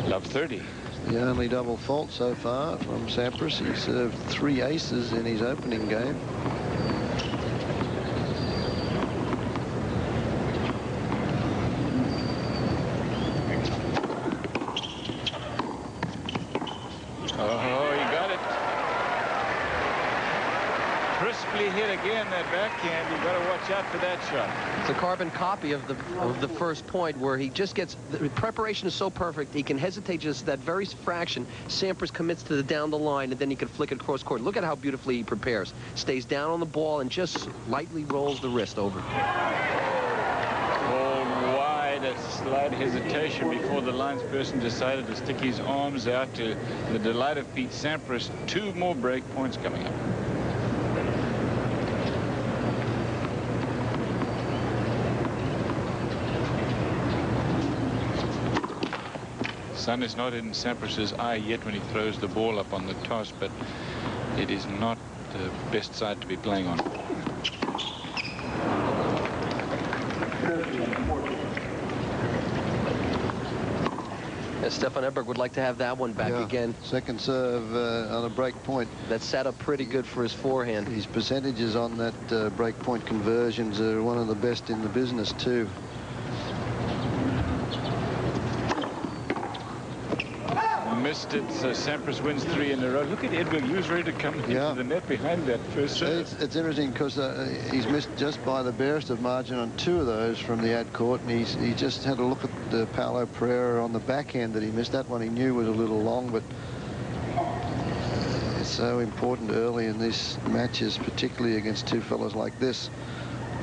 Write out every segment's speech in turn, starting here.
Love 30. The only double fault so far from Sampras. He served 3 aces in his opening game. Hit again, that backhand. You've got to watch out for that shot. It's a carbon copy of the first point, where he just gets, the preparation is so perfect, he can hesitate just that very fraction. Sampras commits to the down the line, and then he can flick it cross court. Look at how beautifully he prepares. Stays down on the ball and just lightly rolls the wrist over. Ball wide, a slight hesitation before the linesperson decided to stick his arms out, to the delight of Pete Sampras. 2 more break points coming up. Sun is not in Sampras's eye yet when he throws the ball up on the toss, but it is not the best side to be playing on. Stefan Edberg would like to have that one back again. Second serve on a break point. That sat up pretty good for his forehand. His percentages on that break point conversions are one of the best in the business too. Missed it, so Sampras wins 3 in a row. Look at Edberg. He was ready to come into the net behind that first serve. It's interesting because he's missed just by the barest of margin on 2 of those from the ad court, and he just had a look at the Paulo Pereira on the backhand that he missed. That one he knew was a little long, but it's so important early in these matches, particularly against 2 fellas like this,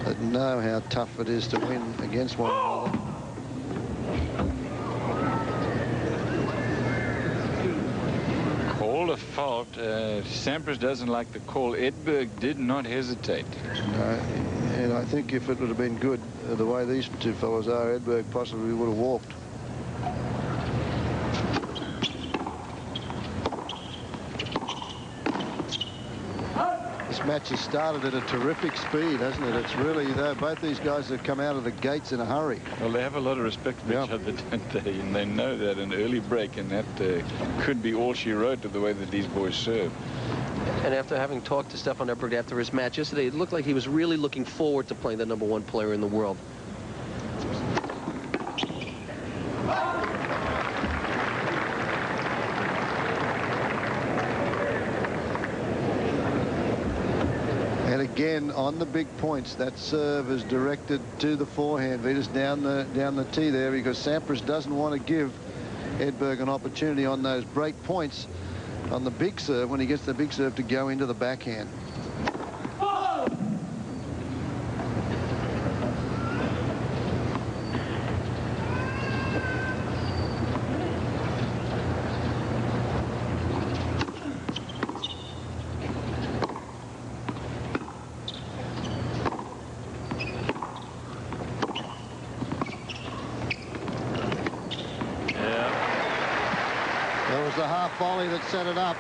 that know how tough it is to win against one another. A fault. Sampras doesn't like the call. Edberg did not hesitate. No, and I think if it would have been good, the way these 2 fellows are, Edberg possibly would have walked. This match has started at a terrific speed, hasn't it? It's really, both these guys have come out of the gates in a hurry. Well, they have a lot of respect for each other, don't they? And they know that an early break, and that could be all she wrote to the way that these boys serve. And after having talked to Stefan Edberg after his match yesterday, it looked like he was really looking forward to playing the #1 player in the world. And again, on the big points, that serve is directed to the forehand. Vitas down the tee there, because Sampras doesn't want to give Edberg an opportunity on those break points on the big serve, when he gets the big serve, to go into the backhand. Volley that set it up.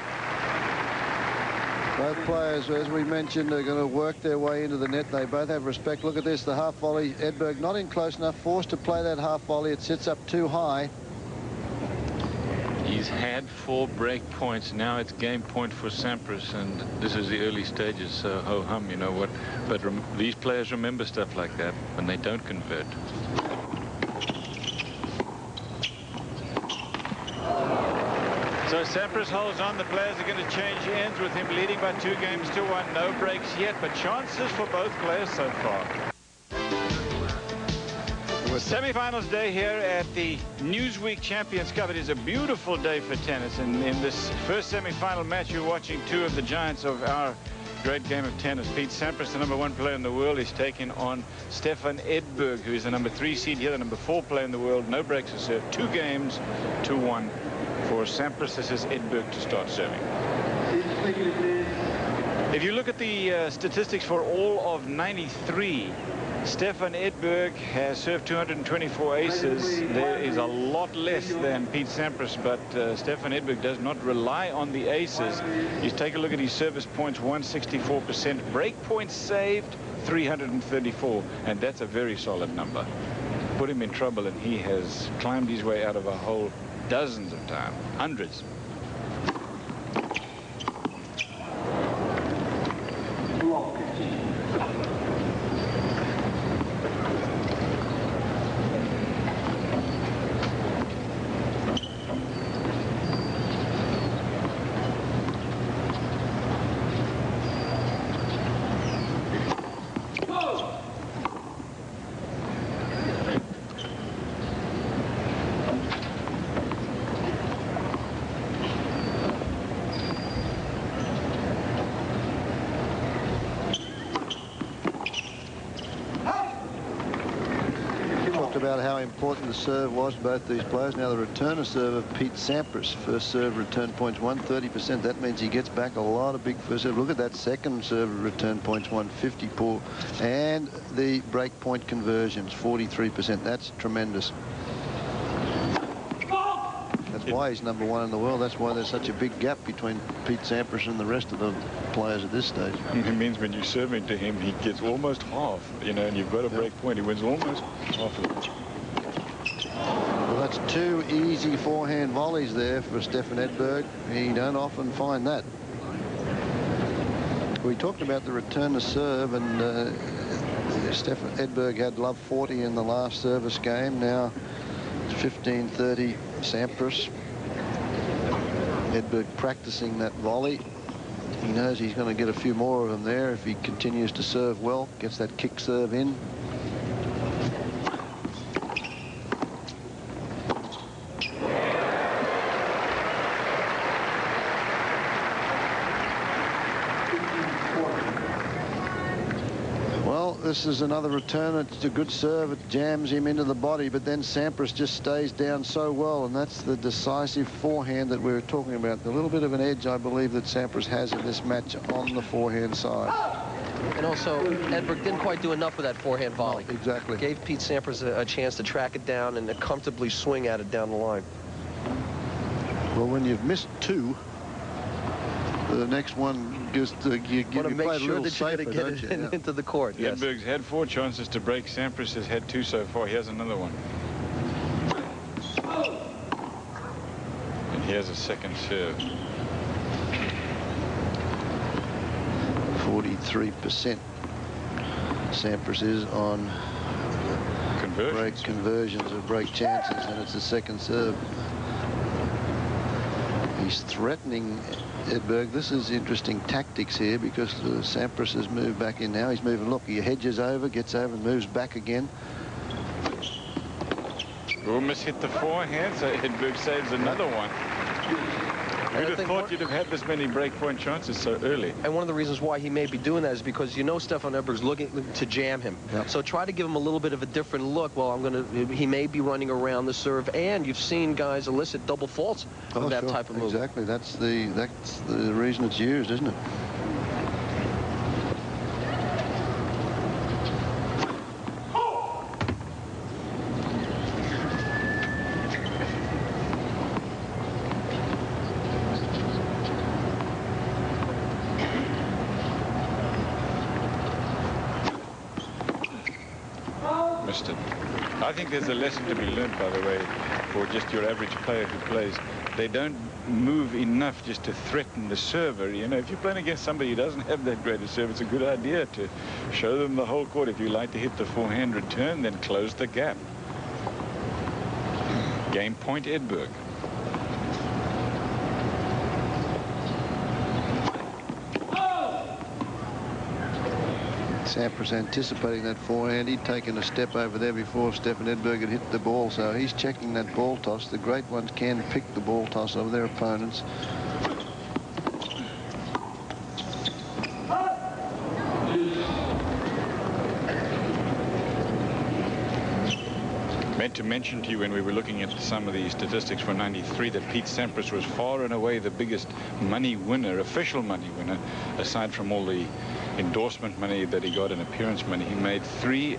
Both players, as we mentioned, are going to work their way into the net. They both have respect. Look at this, the half volley. Edberg not in close enough, forced to play that half volley. It sits up too high. He's had 4 break points. Now it's game point for Sampras, and this is the early stages, so ho-hum, you know what. But these players remember stuff like that when they don't convert. So Sampras holds on. The players are going to change ends with him leading by 2 games to 1. No breaks yet, but chances for both players so far. Semi-finals day here at the Newsweek Champions Cup. It is a beautiful day for tennis, and in this first semi-final match, you're watching 2 of the giants of our great game of tennis. Pete Sampras, the #1 player in the world, is taking on Stefan Edberg, who is the #3 seed here, the #4 player in the world. No breaks to serve. 2 games to 1. For Sampras, this is Edberg to start serving. If you look at the statistics for all of '93, Stefan Edberg has served 224 aces. There is a lot less than Pete Sampras, but Stefan Edberg does not rely on the aces. You take a look at his service points, 164%. Break points saved, 334, and that's a very solid number. Put him in trouble, and he has climbed his way out of a hole dozens of times, hundreds. About how important the serve was, both these players. Now the returner serve of Pete Sampras. First serve return points 130%. That means he gets back a lot of big first serve. Look at that second serve return points 154. And the break point conversions 43%. That's tremendous. That's why he's #1 in the world. That's why there's such a big gap between Pete Sampras and the rest of the players at this stage. It means when you serve into him, he gets almost half, you know, and you've got a break point. He wins almost half of it. Well, that's two easy forehand volleys there for Stefan Edberg. He don't often find that. We talked about the return to serve, and Stefan Edberg had love 40 in the last service game. Now it's 15-30 Sampras. Edberg practicing that volley. He knows he's going to get a few more of them there if he continues to serve well, gets that kick serve in. This is another return. It's a good serve. It jams him into the body, but then Sampras just stays down so well, and that's the decisive forehand that we were talking about. The little bit of an edge, I believe, that Sampras has in this match on the forehand side. And also, Edberg didn't quite do enough with that forehand volley. No, exactly. Gave Pete Sampras a chance to track it down and to comfortably swing at it down the line. Well, when you've missed two, the next one just you play a little safer, don't you? Yeah. Into the court. Yes. Edberg's had 4 chances to break. Sampras has had 2 so far. He has another one. And he has a second serve. 43%. Sampras is on break conversions of break chances, and it's a second serve. He's threatening Edberg. This is interesting tactics here, because Sampras has moved back in now. He's moving. Look, he hedges over, gets over, and moves back again. Almost hit the forehand, so Edberg saves another one. You'd have thought you'd have had this many breakpoint chances so early. And one of the reasons why he may be doing that is because you know Stefan Edberg's looking to jam him. Yep. So try to give him a little bit of a different look. Well, he may be running around the serve, and you've seen guys elicit double faults with that type of move. Exactly. That's the reason it's used, isn't it? I think there's a lesson to be learned, by the way, for just your average player who plays. They don't move enough just to threaten the server. You know, if you're playing against somebody who doesn't have that great a serve, it's a good idea to show them the whole court. If you like to hit the forehand return, then close the gap. Game point, Edberg. Sampras anticipating that forehand. He'd taken a step over there before Stefan Edberg had hit the ball, so he's checking that ball toss. The great ones can pick the ball toss of their opponents. Meant to mention to you when we were looking at some of the statistics for '93 that Pete Sampras was far and away the biggest money winner, official money winner, aside from all the endorsement money that he got and appearance money. He made 3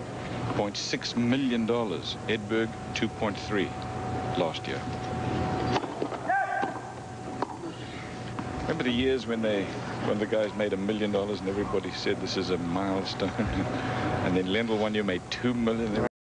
$2.6 million. Edberg, 2.3 last year. Remember the years when the guys made $1 million and everybody said this is a milestone, and then Lendl one year made $2 million.